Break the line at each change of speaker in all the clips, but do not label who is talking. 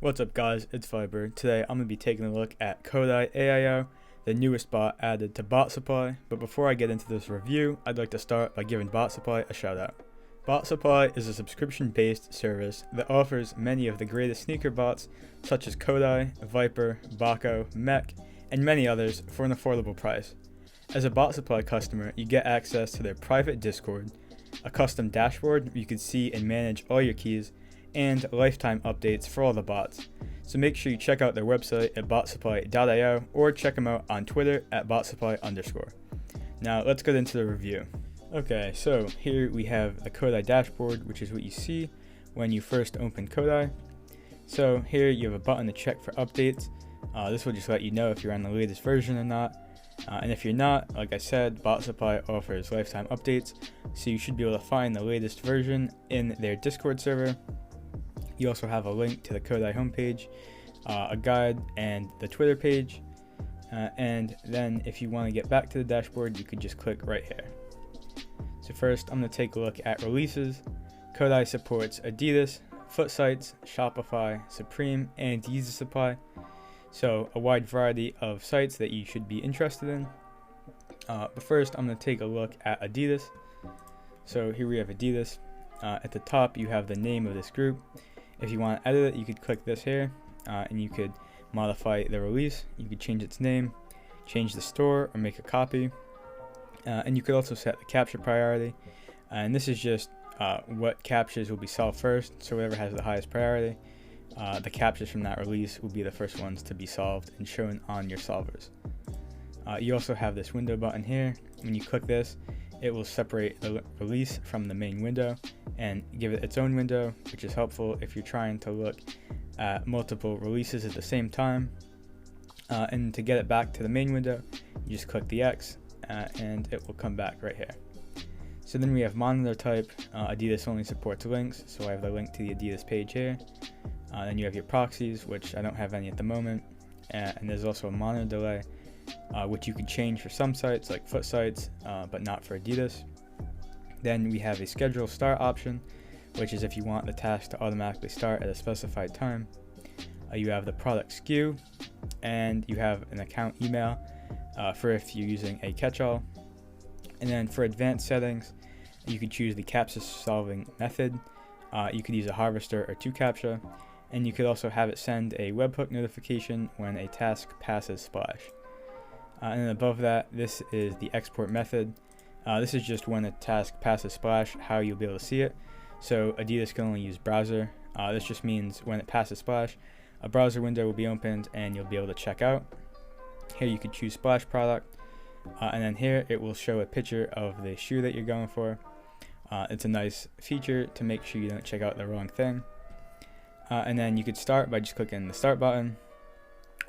What's up guys, it's Fiber. Today I'm going to be taking a look at Kodai AIO, the newest bot added to Bot Supply. But before I get into this review, I'd like to start by giving Bot Supply a shout out. Bot Supply is a subscription-based service that offers many of the greatest sneaker bots such as Kodai, Viper, Bako, Mech, and many others for an affordable price. As a Bot Supply customer, you get access to their private Discord, a custom dashboard where you can see and manage all your keys, and lifetime updates for all the bots. So make sure you check out their website at botsupply.io or check them out on Twitter at botsupply_. Now let's get into the review. Okay, so here we have the Kodai Dashboard, which is what you see when you first open Kodai. So here you have a button to check for updates. This will just let you know if you're on the latest version or not. And if you're not, like I said, Bot Supply offers lifetime updates, so you should be able to find the latest version in their Discord server. You also have a link to the Kodai homepage, a guide, and the Twitter page. And then if you want to get back to the dashboard, you could just click right here. So first, I'm going to take a look at releases. Kodai supports Adidas, foot sites, Shopify, Supreme, and Yeezy Supply. So a wide variety of sites that you should be interested in. But first, I'm going to take a look at Adidas. So here we have Adidas. At the top, you have the name of this group. If you want to edit it, you could click this here, and you could modify the release. You could change its name, change the store, or make a copy. And you could also set the capture priority. And this is just what captures will be solved first, so whatever has the highest priority. The captures from that release will be the first ones to be solved and shown on your solvers. You also have this window button here. When you click this, it will separate the release from the main window and give it its own window, which is helpful if you're trying to look at multiple releases at the same time. And to get it back to the main window, you just click the X and it will come back right here. So then we have monitor type. Adidas only supports links, so I have the link to the Adidas page here. Then you have your proxies, which I don't have any at the moment. And there's also a monitor delay, which you can change for some sites like foot sites, but not for Adidas. Then we have a schedule start option, which is if you want the task to automatically start at a specified time. You have the product SKU, and you have an account email for if you're using a catch-all. And then for advanced settings, you could choose the CAPTCHA solving method. You could use a harvester or 2CAPTCHA, and you could also have it send a webhook notification when a task passes Splash. And then above that, this is the export method. This is just when a task passes Splash, how you'll be able to see it. So Adidas can only use browser. This just means when it passes Splash, a browser window will be opened and you'll be able to check out. Here you could choose Splash product, and then here it will show a picture of the shoe that you're going for. It's a nice feature to make sure you don't check out the wrong thing. And then you could start by just clicking the start button,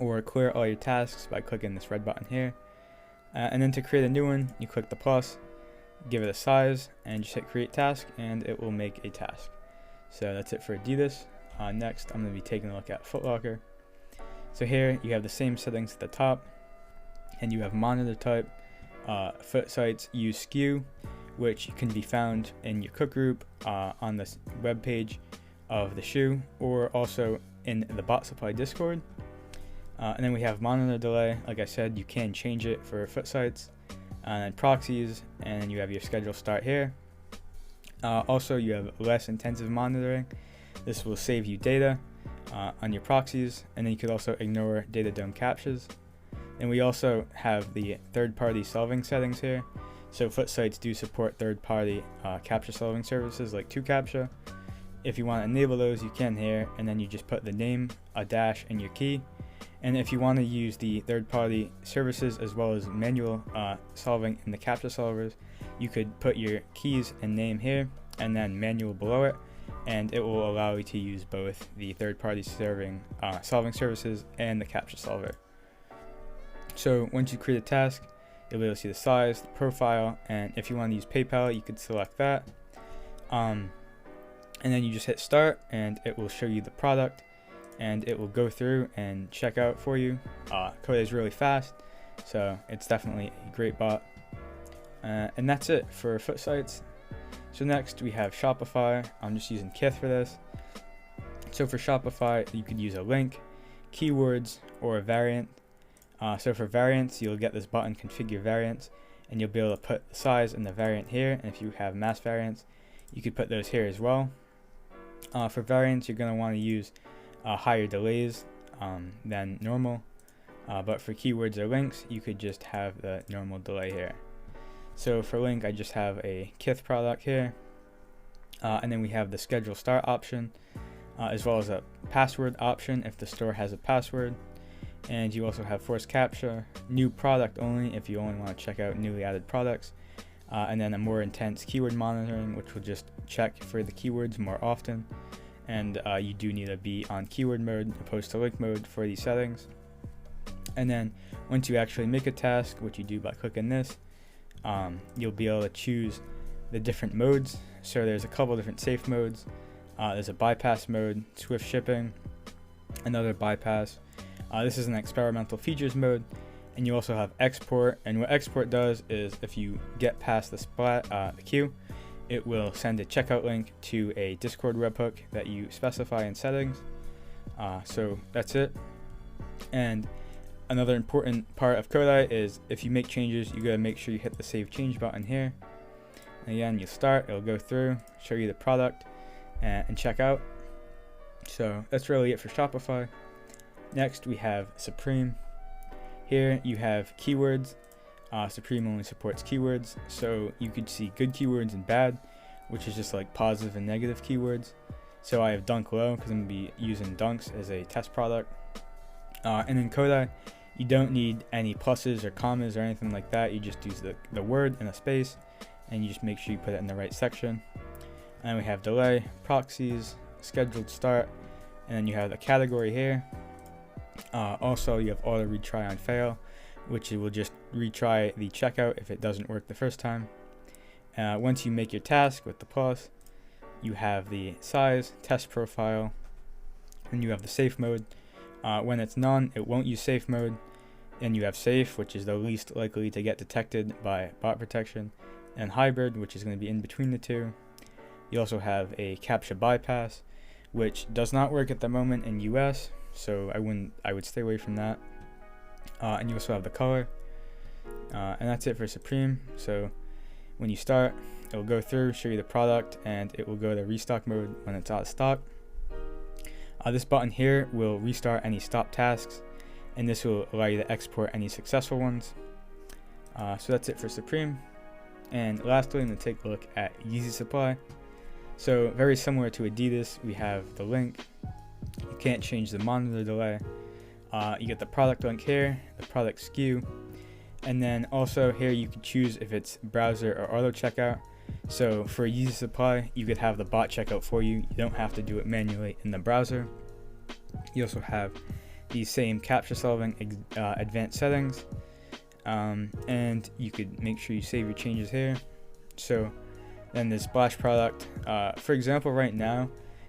or clear all your tasks by clicking this red button here. And then to create a new one, you click the plus, give it a size, and just hit create task, and it will make a task. So that's it for Adidas. Next, I'm going to be taking a look at Foot Locker. So here you have the same settings at the top, and you have monitor type. Foot sites use SKU, which can be found in your cook group on this web page of the shoe, or also in the Bot Supply Discord. And then we have monitor delay. Like I said, you can change it for foot sites. And then proxies, and you have your schedule start here. Also, you have less intensive monitoring. This will save you data on your proxies, and then you could also ignore data dome captures. And we also have the third-party solving settings here. So foot sites do support third-party capture solving services like 2CAPTCHA. If you want to enable those, you can here, and then you just put the name, a dash, and your key. And if you want to use the third-party services as well as manual solving in the captcha solvers, you could put your keys and name here and then manual below it, and it will allow you to use both the third-party solving services and the captcha solver. So once you create a task, you'll be able to see the size, the profile, and if you want to use PayPal, you could select that. And then you just hit start, and it will show you the product, and it will go through and check out for you. Kodai is really fast, so it's definitely a great bot. And that's it for foot sites. So next we have Shopify. I'm just using Kith for this. So for Shopify, you could use a link, keywords, or a variant. So for variants, you'll get this button, configure variants, and you'll be able to put the size and the variant here. And if you have mass variants, you could put those here as well. For variants, you're going to want to use higher delays than normal. But for keywords or links, you could just have the normal delay here. So for link, I just have a Kith product here. And then we have the schedule start option, as well as a password option if the store has a password. And you also have force capture, new product only if you only want to check out newly added products. And then a more intense keyword monitoring, which will just check for the keywords more often. And you do need to be on keyword mode opposed to link mode for these settings. And then once you actually make a task, which you do by clicking this, you'll be able to choose the different modes. So there's a couple different safe modes. There's a bypass mode, swift shipping, another bypass. This is an experimental features mode. And you also have export. And what export does is if you get past the queue, it will send a checkout link to a Discord webhook that you specify in settings. So that's it. And another important part of Kodai is if you make changes, you gotta make sure you hit the save change button here. And again, you start, it'll go through, show you the product, and check out. So that's really it for Shopify. Next, we have Supreme. Here you have keywords. Supreme only supports keywords, so you could see good keywords and bad, which is just like positive and negative keywords. So I have dunk low because I'm going to be using dunks as a test product. And in Kodai, you don't need any pluses or commas or anything like that. You just use the word and a space, and you just make sure you put it in the right section. And we have delay, proxies, scheduled start, and then you have the category here. Also, you have auto retry on fail, which it will just retry the checkout if it doesn't work the first time. Once you make your task with the plus, you have the size, test profile, and you have the safe mode. When it's none, it won't use safe mode. And you have safe, which is the least likely to get detected by bot protection, and hybrid, which is going to be in between the two. You also have a CAPTCHA bypass, which does not work at the moment in US, so I would stay away from that. And you also have the color, and that's it for Supreme. So when you start, it will go through, show you the product, and it will go to restock mode when it's out of stock. This button here will restart any stop tasks, and this will allow you to export any successful ones. So that's it for Supreme. And lastly, I'm going to take a look at Yeezy Supply. So very similar to Adidas, we have the link. You can't change the monitor delay. You get the product link here, the product SKU, and then also here you can choose if it's browser or auto checkout. So for Yeezy Supply, you could have the bot checkout for you. You don't have to do it manually in the browser. You also have these same CAPTCHA solving advanced settings, and you could make sure you save your changes here. So then the splash product, for example, right now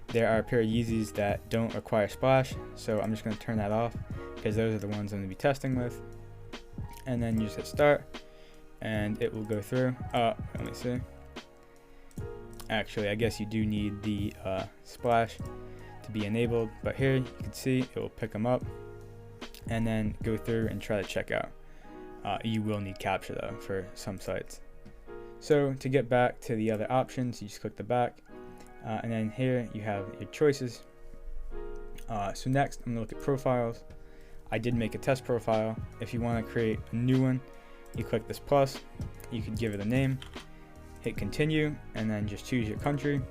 there are a pair of Yeezys that don't require splash, so I'm just going to turn that off because those are the ones I'm going to be testing with. And then you just hit start and it will go through. Let me see. Actually, I guess you do need the splash to be enabled, but here you can see it will pick them up and then go through and try to check out. You will need CAPTCHA though for some sites. So to get back to the other options, you just click the back, and then here you have your choices. So next I'm going to look at profiles. I did make a test profile. If you want to create a new one, you click this plus, you could give it a name, hit continue, and then just choose your country,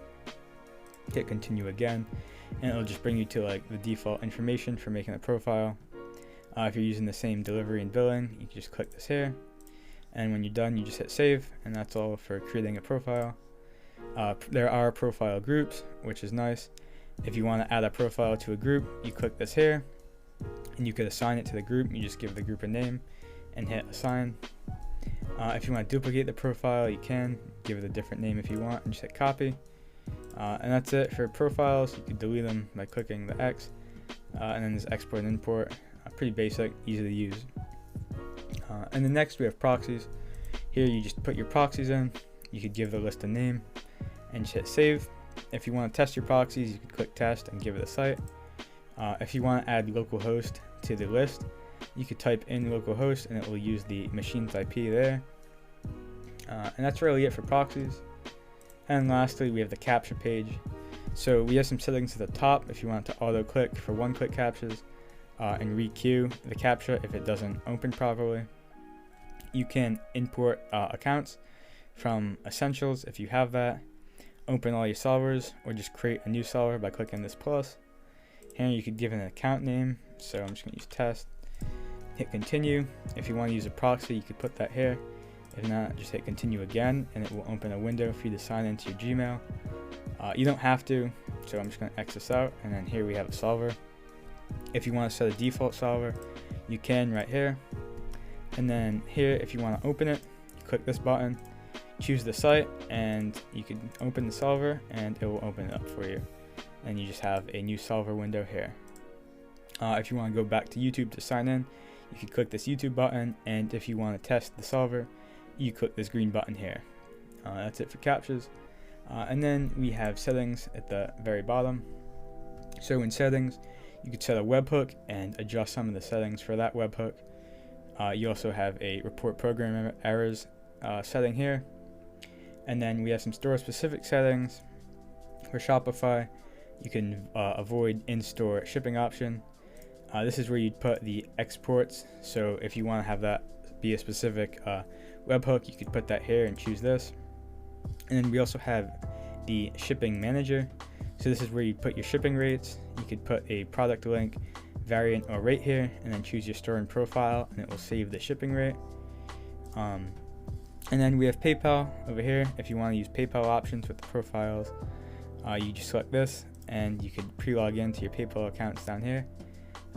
hit continue again, and it'll just bring you to like the default information for making a profile. If you're using the same delivery and billing, you can just click this here, and when you're done you just hit save, and that's all for creating a profile. There are profile groups, which is nice. If you want to add a profile to a group, you click this here, and you could assign it to the group. You just give the group a name and hit assign. If you want to duplicate the profile, you can give it a different name if you want, and just hit copy. And that's it for profiles. You can delete them by clicking the X, and then there's export and import. Pretty basic, easy to use. And then next we have proxies. Here you just put your proxies in. You could give the list a name and just hit save. if you want to test your proxies, you can click test and give it a site. If you want to add localhost to the list, you could type in localhost and it will use the machine's IP there. And that's really it for proxies. And lastly, we have the captcha page. So we have some settings at the top if you want to auto click for one-click captchas and re-queue the captcha if it doesn't open properly. You can import accounts from Essentials if you have that, open all your solvers, or just create a new solver by clicking this plus. Here you could give it an account name, so I'm just going to use test. Hit continue. If you want to use a proxy, you could put that here. If not, just hit continue again and it will open a window for you to sign into your Gmail. You don't have to, so I'm just going to X this out, and then here we have a solver. If you want to set a default solver, you can right here. And then here, if you want to open it, you click this button, choose the site, and you can open the solver and it will open it up for you. And you just have a new solver window here. If you want to go back to YouTube to sign in, you can click this YouTube button, and if you want to test the solver, you click this green button here. That's it for captchas. And then we have settings at the very bottom. So in settings, you could set a webhook and adjust some of the settings for that webhook. You also have a report program errors setting here. And then we have some store specific settings. For Shopify, you can avoid in-store shipping option. This is where you'd put the exports. So if you want to have that be a specific webhook, you could put that here and choose this. And then we also have the shipping manager. So this is where you put your shipping rates. You could put a product link, variant, or rate here, and then choose your store and profile, and it will save the shipping rate. And then we have PayPal over here. If you want to use PayPal options with the profiles, you just select this, and you could pre-log into your PayPal accounts down here.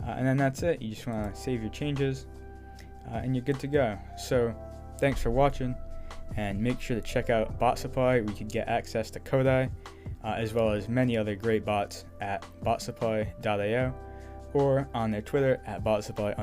And then that's it. You just want to save your changes, and you're good to go. So thanks for watching, and make sure to check out Bot Supply, where you can get access to Kodai, as well as many other great bots at botsupply.io or on their Twitter at botsupply_.